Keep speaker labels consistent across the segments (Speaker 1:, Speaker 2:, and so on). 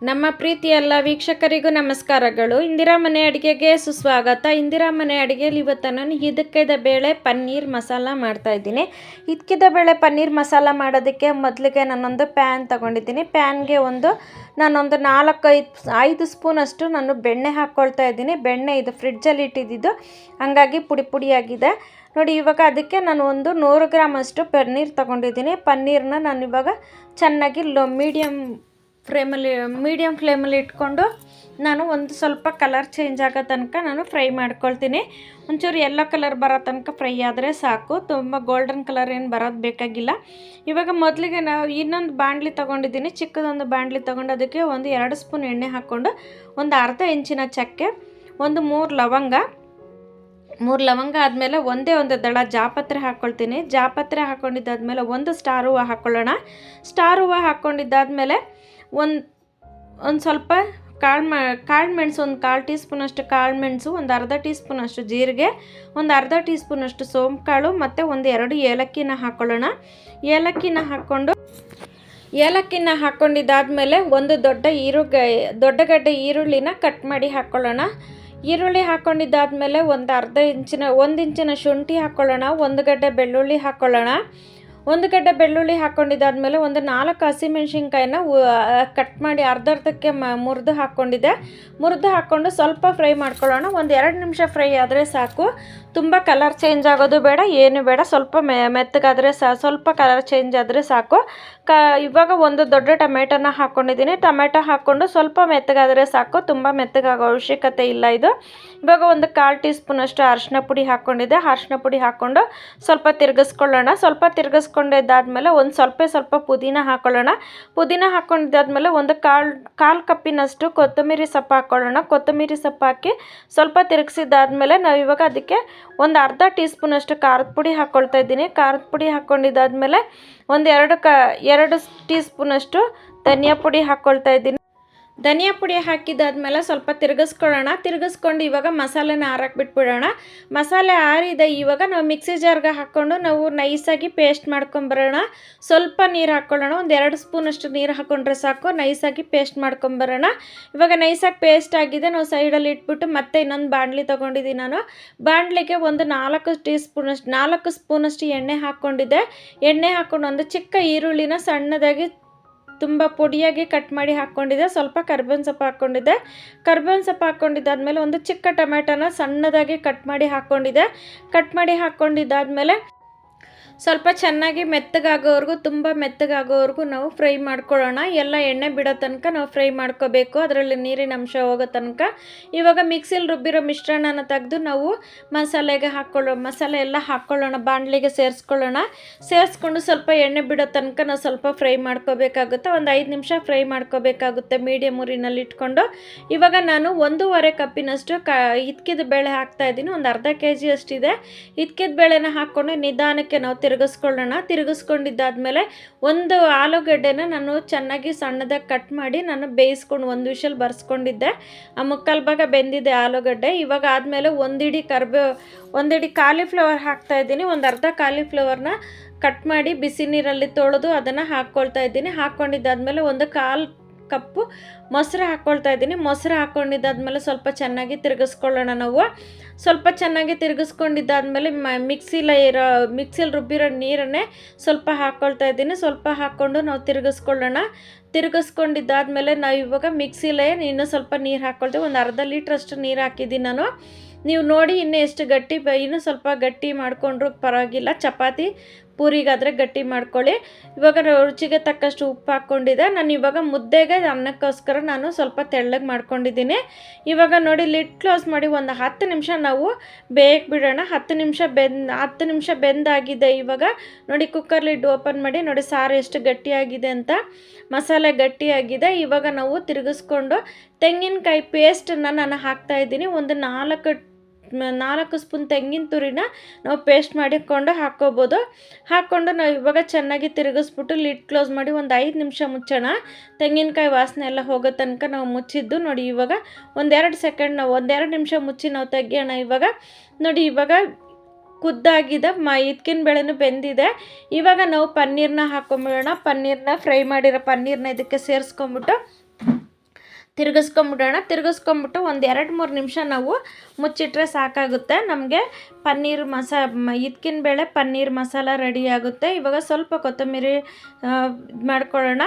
Speaker 1: ನಮ್ಮ ಪ್ರೀತಿಯ ಎಲ್ಲ ವೀಕ್ಷಕರಿಗೂ ನಮಸ್ಕಾರಗಳು. ಇಂದಿರಾ ಮನೆ ಅಡುಗೆಗೆ ಸುಸ್ವಾಗತ. ಇಂದಿರಾ ಮನೆ ಅಡುಗೆಯಲ್ಲಿ ಇವತ್ತು ನಾನು ಹಿದಕಿದ ಬೇಳೆ ಪನ್ನೀರ್ ಮಸಾಲ ಮಾಡ್ತಾಯಿದ್ದೀನಿ. ಹಿದಕಿದ ಬೇಳೆ ಪನ್ನೀರ್ ಮಸಾಲ ಮಾಡೋದಕ್ಕೆ ಮೊದಲಿಗೆ ನಾನೊಂದು ಪ್ಯಾನ್ ತೊಗೊಂಡಿದ್ದೀನಿ. ಪ್ಯಾನ್ಗೆ ನಾನೊಂದು 4-5 ಸ್ಪೂನಷ್ಟು ನಾನು ಬೆಣ್ಣೆ ಹಾಕ್ಕೊಳ್ತಾ ಇದ್ದೀನಿ. ಬೆಣ್ಣೆ ಇದು ಫ್ರಿಡ್ಜಲ್ಲಿ ಇಟ್ಟಿದ್ದು, ಹಾಗಾಗಿ ಪುಡಿ ಪುಡಿಯಾಗಿದೆ ನೋಡಿ. ಇವಾಗ ಅದಕ್ಕೆ ನಾನು 100 ಗ್ರಾಮಷ್ಟು ಪನ್ನೀರ್ ತೊಗೊಂಡಿದ್ದೀನಿ. ಪನ್ನೀರನ್ನ ನಾನು ಇವಾಗ ಚೆನ್ನಾಗಿ ಮೀಡಿಯಮ್ ಫ್ಲೇಮಲ್ಲಿ ಇಟ್ಕೊಂಡು ನಾನು ಸ್ವಲ್ಪ ಕಲರ್ ಚೇಂಜ್ ಆಗೋ ತನಕ ನಾನು ಫ್ರೈ ಮಾಡ್ಕೊಳ್ತೀನಿ. ಒಂಚೂರು ಯೆಲ್ಲೋ ಕಲರ್ ಬರೋ ತನಕ ಫ್ರೈ ಆದರೆ ಸಾಕು, ತುಂಬ ಗೋಲ್ಡನ್ ಕಲರ್ ಏನು ಬರೋದು ಬೇಕಾಗಿಲ್ಲ. ಇವಾಗ ಮೊದಲಿಗೆ ನಾವು ಇನ್ನೊಂದು ಬಾಣಲಿ ತೊಗೊಂಡಿದ್ದೀನಿ. ಚಿಕ್ಕದೊಂದು ಬಾಣಲಿ ತೊಗೊಂಡು ಅದಕ್ಕೆ 2 ಸ್ಪೂನ್ ಎಣ್ಣೆ ಹಾಕ್ಕೊಂಡು ಅರ್ಧ ಇಂಚಿನ ಚಕ್ಕೆ, 3 ಲವಂಗ ಆದಮೇಲೆ ಒಂದು ದಳ ಜಾಪತ್ರೆ ಹಾಕ್ಕೊಳ್ತೀನಿ. ಜಾಪತ್ರೆ ಹಾಕ್ಕೊಂಡಿದ್ದಾದಮೇಲೆ 1 ಸ್ಟಾರ್ ಹೂವು ಹಾಕ್ಕೊಳ್ಳೋಣ. ಸ್ಟಾರ್ ಹೂವು ಹಾಕ್ಕೊಂಡಿದ್ದಾದಮೇಲೆ ಒಂದು ಸ್ವಲ್ಪ ಕಾಳು ಮೆಣಸು, 1/4 ಟೀ ಸ್ಪೂನಷ್ಟು ಕಾಳು ಮೆಣಸು, ಅರ್ಧ ಟೀ ಸ್ಪೂನಷ್ಟು ಜೀರಿಗೆ, ಅರ್ಧ ಟೀ ಸ್ಪೂನಷ್ಟು ಸೋಂಪು ಕಾಳು ಮತ್ತು 2 ಏಲಕ್ಕಿನ ಹಾಕ್ಕೊಳ್ಳೋಣ. ಏಲಕ್ಕಿನ ಹಾಕ್ಕೊಂಡಿದ್ದಾದಮೇಲೆ ದೊಡ್ಡ ಗಡ್ಡೆ ಈರುಳ್ಳಿನ ಕಟ್ ಮಾಡಿ ಹಾಕ್ಕೊಳ್ಳೋಣ. ಈರುಳ್ಳಿ ಹಾಕ್ಕೊಂಡಿದ್ದಾದಮೇಲೆ 1 ಇಂಚಿನ ಶುಂಠಿ ಹಾಕ್ಕೊಳ್ಳೋಣ. 1 ಗಡ್ಡೆ ಬೆಳ್ಳುಳ್ಳಿ ಹಾಕ್ಕೊಳ್ಳೋಣ. 1 ಗಡ್ಡೆ ಬೆಳ್ಳುಳ್ಳಿ ಹಾಕ್ಕೊಂಡಿದ್ದಾದಮೇಲೆ 4 ಹಸಿಮೆಣ್ಸಿನ್ಕಾಯಿನ ಕಟ್ ಮಾಡಿ ಅರ್ಧಕ್ಕೆ ಮುರಿದು ಹಾಕ್ಕೊಂಡು ಸ್ವಲ್ಪ ಫ್ರೈ ಮಾಡ್ಕೊಳ್ಳೋಣ. 2 ನಿಮಿಷ ಫ್ರೈ ಆದರೆ ಸಾಕು, ತುಂಬ ಕಲರ್ ಚೇಂಜ್ ಆಗೋದು ಬೇಡ, ಏನು ಬೇಡ. ಸ್ವಲ್ಪ ಮೆತ್ತಗಾದರೆ ಸ್ವಲ್ಪ ಕಲರ್ ಚೇಂಜ್ ಆದರೆ ಸಾಕು. ಇವಾಗ 1 ದೊಡ್ಡ ಟೊಮೆಟೊನ ಹಾಕ್ಕೊಂಡಿದ್ದೀನಿ. ಟೊಮೆಟೊ ಹಾಕ್ಕೊಂಡು ಸ್ವಲ್ಪ ಮೆತ್ತಗಾದರೆ ಸಾಕು, ತುಂಬ ಮೆತ್ತಗಾಗೋ ಅವಶ್ಯಕತೆ ಇಲ್ಲ ಇದು. ಇವಾಗ 1/4 ಟೀ ಸ್ಪೂನಷ್ಟು ಅರಿಶಿನ ಪುಡಿ ಹಾಕ್ಕೊಂಡಿದ್ದೆ. ಅರಿಶಿನ ಪುಡಿ ಹಾಕ್ಕೊಂಡು ಸ್ವಲ್ಪ ತಿರುಗಿಸ್ಕೊಳ್ಳೋಣ. ತಿರುಗಿಸ್ಕೊಂಡಿದ್ದಾದಮೇಲೆ ಸ್ವಲ್ಪ ಪುದೀನ ಹಾಕ್ಕೊಳ್ಳೋಣ. ಪುದೀನ ಹಾಕ್ಕೊಂಡಿದ್ದಾದಮೇಲೆ 1/4 ಕಪ್ಪಿನಷ್ಟು ಕೊತ್ತಂಬರಿ ಸೊಪ್ಪು ಹಾಕ್ಕೊಳ್ಳೋಣ. ಕೊತ್ತಂಬರಿ ಸೊಪ್ಪು ಹಾಕಿ ಸ್ವಲ್ಪ ತಿರುಗಿಸಿದ್ದಾದಮೇಲೆ ನಾವು ಇವಾಗ ಅದಕ್ಕೆ ಅರ್ಧ ಟೀ ಸ್ಪೂನಷ್ಟು ಖಾರದ ಪುಡಿ ಹಾಕ್ಕೊಳ್ತಾ ಇದ್ದೀನಿ. ಖಾರದ ಪುಡಿ ಹಾಕ್ಕೊಂಡಿದ್ದಾದಮೇಲೆ 2 ಟೀ ಸ್ಪೂನಷ್ಟು ಧನಿಯಾ ಪುಡಿ ಹಾಕ್ಕೊಳ್ತಾ ಇದ್ದೀನಿ. ಧನಿಯಾ ಪುಡಿ ಹಾಕಿದ್ದಾದಮೇಲೆ ಸ್ವಲ್ಪ ತಿರುಗಿಸ್ಕೊಂಡು ಇವಾಗ ಮಸಾಲೆನ ಬಿಟ್ಬಿಡೋಣ. ಮಸಾಲೆ ಆರಿದೆ. ಇವಾಗ ನಾವು ಮಿಕ್ಸಿ ಜಾರ್ಗೆ ಹಾಕ್ಕೊಂಡು ನಾವು ನೈಸಾಗಿ ಪೇಸ್ಟ್ ಮಾಡ್ಕೊಂಬರೋಣ. ಸ್ವಲ್ಪ ನೀರು ಹಾಕ್ಕೊಳ್ಳೋಣ. 2 ಸ್ಪೂನಷ್ಟು ನೀರು ಹಾಕ್ಕೊಂಡ್ರೆ ಸಾಕು, ನೈಸಾಗಿ ಪೇಸ್ಟ್ ಮಾಡ್ಕೊಂಬರೋಣ. ಇವಾಗ ನೈಸಾಗಿ ಪೇಸ್ಟ್ ಆಗಿದೆ. ನಾವು ಸೈಡಲ್ಲಿ ಇಟ್ಬಿಟ್ಟು ಮತ್ತೆ ಇನ್ನೊಂದು ಬಾಣಲಿ ತೊಗೊಂಡಿದ್ದೀನಿ. ನಾನು ಬಾಣಲಿಗೆ 4 ಸ್ಪೂನಷ್ಟು ಎಣ್ಣೆ ಹಾಕ್ಕೊಂಡಿದ್ದೆ. ಎಣ್ಣೆ ಹಾಕ್ಕೊಂಡು 1 ಚಿಕ್ಕ ಈರುಳ್ಳಿನ ಸಣ್ಣದಾಗಿ ತುಂಬ ಪುಡಿಯಾಗಿ ಕಟ್ ಮಾಡಿ ಹಾಕ್ಕೊಂಡಿದ್ದೆ. ಸ್ವಲ್ಪ ಕರ್ಬೇವಿನ ಸೊಪ್ಪು ಹಾಕ್ಕೊಂಡಿದ್ದೆ. ಕರ್ಬೇವಿನ ಸೊಪ್ಪು ಹಾಕ್ಕೊಂಡಿದ್ದಾದಮೇಲೆ 1 ಚಿಕ್ಕ ಟೊಮೆಟೊನ ಸಣ್ಣದಾಗಿ ಕಟ್ ಮಾಡಿ ಹಾಕ್ಕೊಂಡಿದ್ದಾದಮೇಲೆ ಸ್ವಲ್ಪ ಚೆನ್ನಾಗಿ ತುಂಬ ಮೆತ್ತಗಾಗೋವರೆಗೂ ನಾವು ಫ್ರೈ ಮಾಡ್ಕೊಳ್ಳೋಣ. ಎಲ್ಲ ಎಣ್ಣೆ ಬಿಡೋ ತನಕ ನಾವು ಫ್ರೈ ಮಾಡ್ಕೋಬೇಕು, ಅದರಲ್ಲಿ ನೀರಿನ ಅಂಶ ಹೋಗೋ ತನಕ. ಇವಾಗ ಮಿಕ್ಸಿಲಿ ರುಬ್ಬಿರೋ ಮಿಶ್ರಣನ ತೆಗೆದು ನಾವು ಮಸಾಲೆ ಎಲ್ಲ ಹಾಕ್ಕೊಳ್ಳೋಣ. ಬಾಣಲಿಗೆ ಸೇರಿಸ್ಕೊಂಡು ಸ್ವಲ್ಪ ಎಣ್ಣೆ ಬಿಡೋ ತನಕ ನಾವು ಸ್ವಲ್ಪ ಫ್ರೈ ಮಾಡ್ಕೋಬೇಕಾಗುತ್ತೆ. 5 ನಿಮಿಷ ಫ್ರೈ ಮಾಡ್ಕೋಬೇಕಾಗುತ್ತೆ ಮೀಡಿಯಮ್ ಉರಿನಲ್ಲಿ ಇಟ್ಕೊಂಡು. ಇವಾಗ ನಾನು 1.5 ಕಪ್ಪಿನಷ್ಟು ಹಿದಕಿದ ಬೇಳೆ ಹಾಕ್ತಾಯಿದ್ದೀನಿ. ಅರ್ಧ kg ಅಷ್ಟಿದೆ. ಹಿದಕಿದ ಬೇಳೆನ ಹಾಕ್ಕೊಂಡು ನಿಧಾನಕ್ಕೆ ನಾವು ತಿರುಗಿಸ್ಕೊಂಡಿದ್ದಾದಮೇಲೆ 1 ಆಲೂಗಡ್ಡೆನ ನಾನು ಚೆನ್ನಾಗಿ ಸಣ್ಣದಾಗಿ ಕಟ್ ಮಾಡಿ ನಾನು ಬೇಯಿಸ್ಕೊಂಡು 1 ವಿಷಲ್ ಬರ್ಸ್ಕೊಂಡಿದ್ದೆ. ಆ ಮುಕ್ಕಾಲು ಭಾಗ ಬೆಂದಿದೆ ಆಲೂಗಡ್ಡೆ. ಇವಾಗ ಆದಮೇಲೆ 1 ಇಡೀ ಕಾಲಿಫ್ಲವರ್ ಹಾಕ್ತಾಯಿದ್ದೀನಿ. ಅರ್ಧ ಕಾಲಿಫ್ಲವರ್ನ ಕಟ್ ಮಾಡಿ ಬಿಸಿ ನೀರಲ್ಲಿ ತೊಳೆದು ಅದನ್ನು ಹಾಕ್ಕೊಳ್ತಾ ಇದ್ದೀನಿ. ಹಾಕ್ಕೊಂಡಿದ್ದಾದಮೇಲೆ 1/4 ಕಪ್ಪು ಮೊಸರು ಹಾಕ್ಕೊಳ್ತಾ ಇದ್ದೀನಿ. ಮೊಸರು ಹಾಕ್ಕೊಂಡಿದ್ದಾದಮೇಲೆ ಸ್ವಲ್ಪ ಚೆನ್ನಾಗಿ ತಿರುಗಿಸ್ಕೊಳ್ಳೋಣ. ನಾವು ಸ್ವಲ್ಪ ಚೆನ್ನಾಗಿ ತಿರುಗಿಸ್ಕೊಂಡಿದ್ದಾದಮೇಲೆ ಮಿಕ್ಸಿಲಿ ರುಬ್ಬಿರೋ ನೀರನ್ನೇ ಸ್ವಲ್ಪ ಹಾಕ್ಕೊಳ್ತಾ ಇದ್ದೀನಿ. ಸ್ವಲ್ಪ ಹಾಕ್ಕೊಂಡು ನಾವು ತಿರುಗಿಸ್ಕೊಂಡಿದ್ದಾದಮೇಲೆ ನಾವು ಇವಾಗ ಮಿಕ್ಸಿಲೇ ಇನ್ನೂ ಸ್ವಲ್ಪ ನೀರು ಹಾಕ್ಕೊಳ್ತೀವಿ. ಅರ್ಧ ಲೀಟ್ರಷ್ಟು ನೀರು ಹಾಕಿದ್ದೀನಿ ನಾನು. ನೀವು ನೋಡಿ ಇನ್ನೂ ಎಷ್ಟು ಇನ್ನೂ ಸ್ವಲ್ಪ ಗಟ್ಟಿ ಮಾಡಿಕೊಂಡ್ರೂ ಪರವಾಗಿಲ್ಲ. ಚಪಾತಿ ಪೂರಿಗಾದರೆ ಗಟ್ಟಿ ಮಾಡ್ಕೊಳ್ಳಿ. ಇವಾಗ ರುಚಿಗೆ ತಕ್ಕಷ್ಟು ಉಪ್ಪು ಹಾಕ್ಕೊಂಡಿದ್ದೆ. ನಾನು ಇವಾಗ ಮುದ್ದೆಗೆ ಅನ್ನಕ್ಕೋಸ್ಕರ ನಾನು ಸ್ವಲ್ಪ ತೆಳ್ಳಗೆ ಮಾಡ್ಕೊಂಡಿದ್ದೀನಿ. ಇವಾಗ ನೋಡಿ ಲಿಡ್ ಕ್ಲೋಸ್ ಮಾಡಿ 10 ನಿಮಿಷ ನಾವು ಬೇಯಕ್ಕೆ ಬಿಡೋಣ. 10 ನಿಮಿಷ ಬೆಂದಾಗಿದೆ. ಇವಾಗ ನೋಡಿ ಕುಕ್ಕರ್ ಲಿಡ್ ಓಪನ್ ಮಾಡಿ ನೋಡಿ ಸಾರು ಎಷ್ಟು ಗಟ್ಟಿಯಾಗಿದೆ ಅಂತ. ಮಸಾಲೆ ಗಟ್ಟಿಯಾಗಿದೆ. ಇವಾಗ ನಾವು ತಿರುಗಿಸ್ಕೊಂಡು ತೆಂಗಿನಕಾಯಿ ಪೇಸ್ಟನ್ನು ನಾನು ಹಾಕ್ತಾಯಿದ್ದೀನಿ. 4 ಸ್ಪೂನ್ ತೆಂಗಿನ ತುರಿನ ನಾವು ಪೇಸ್ಟ್ ಮಾಡಿಕೊಂಡು ಹಾಕ್ಕೊಂಡು ನಾವು ಇವಾಗ ಚೆನ್ನಾಗಿ ತಿರುಗಿಸ್ಬಿಟ್ಟು ಲಿಡ್ ಕ್ಲೋಸ್ ಮಾಡಿ 5 ನಿಮಿಷ ಮುಚ್ಚೋಣ. ತೆಂಗಿನಕಾಯಿ ವಾಸನೆ ಎಲ್ಲ ಹೋಗೋ ತನಕ ನಾವು ಮುಚ್ಚಿದ್ದು ನೋಡಿ. ಇವಾಗ 1-2 ನಿಮಿಷ ಮುಚ್ಚಿ ನಾವು ತೆಗಿಯೋಣ. ಇವಾಗ ಕುದ್ದಾಗಿದೆ. ಹಿದಕಿನ ಬೇಳೆನೂ ಬೆಂದಿದೆ. ಇವಾಗ ನಾವು ಪನ್ನೀರನ್ನ ಹಾಕ್ಕೊಂಬಿಡೋಣ. ಫ್ರೈ ಮಾಡಿರೋ ಪನ್ನೀರನ್ನ ಇದಕ್ಕೆ ಸೇರಿಸ್ಕೊಂಬಿಟ್ಟು ತಿರುಗಿಸ್ಕೊಂಬಿಟ್ಟು ಒಂದು 2-3 ನಿಮಿಷ ನಾವು ಮುಚ್ಚಿಟ್ರೆ ಸಾಕಾಗುತ್ತೆ. ನಮಗೆ ಪನ್ನೀರ್ ಇದಕ್ಕಿನ ಬೇಳೆ ಪನ್ನೀರ್ ಮಸಾಲ ರೆಡಿ ಆಗುತ್ತೆ. ಇವಾಗ ಸ್ವಲ್ಪ ಕೊತ್ತಂಬರಿ ಮಾಡ್ಕೊಳ್ಳೋಣ.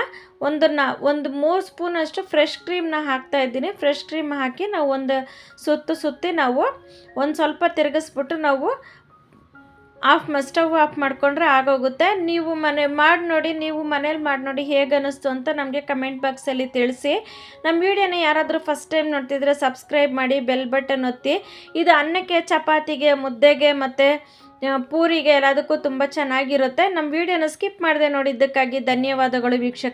Speaker 1: ಒಂದು 3 ಸ್ಪೂನಷ್ಟು ಫ್ರೆಶ್ ಕ್ರೀಮ್ನ ಹಾಕ್ತಾಯಿದ್ದೀನಿ. ಫ್ರೆಶ್ ಕ್ರೀಮ್ ಹಾಕಿ ನಾವು ಒಂದು ಸುತ್ತಿ ನಾವು ಒಂದು ಸ್ವಲ್ಪ ತಿರುಗಿಸ್ಬಿಟ್ಟು ನಾವು ಸ್ಟವ್ ಆಫ್ ಮಾಡಿಕೊಂಡ್ರೆ ಆಗೋಗುತ್ತೆ. ನೀವು ಮನೇಲಿ ಮಾಡಿ ನೋಡಿ ಹೇಗೆ ಅನ್ನಿಸ್ತು ಅಂತ ನಮಗೆ ಕಮೆಂಟ್ ಬಾಕ್ಸಲ್ಲಿ ತಿಳಿಸಿ. ನಮ್ಮ ವಿಡಿಯೋನ ಯಾರಾದರೂ ಫಸ್ಟ್ ಟೈಮ್ ನೋಡ್ತಿದ್ರೆ ಸಬ್ಸ್ಕ್ರೈಬ್ ಮಾಡಿ, ಬೆಲ್ ಬಟನ್ ಒತ್ತಿ. ಇದು ಅನ್ನಕ್ಕೆ, ಚಪಾತಿಗೆ, ಮುದ್ದೆಗೆ ಮತ್ತು ಪೂರಿಗೆ ಎಲ್ಲದಕ್ಕೂ ತುಂಬ ಚೆನ್ನಾಗಿರುತ್ತೆ. ನಮ್ಮ ವಿಡಿಯೋನ ಸ್ಕಿಪ್ ಮಾಡದೆ ನೋಡಿದ್ದಕ್ಕಾಗಿ ಧನ್ಯವಾದಗಳು ವೀಕ್ಷಕ.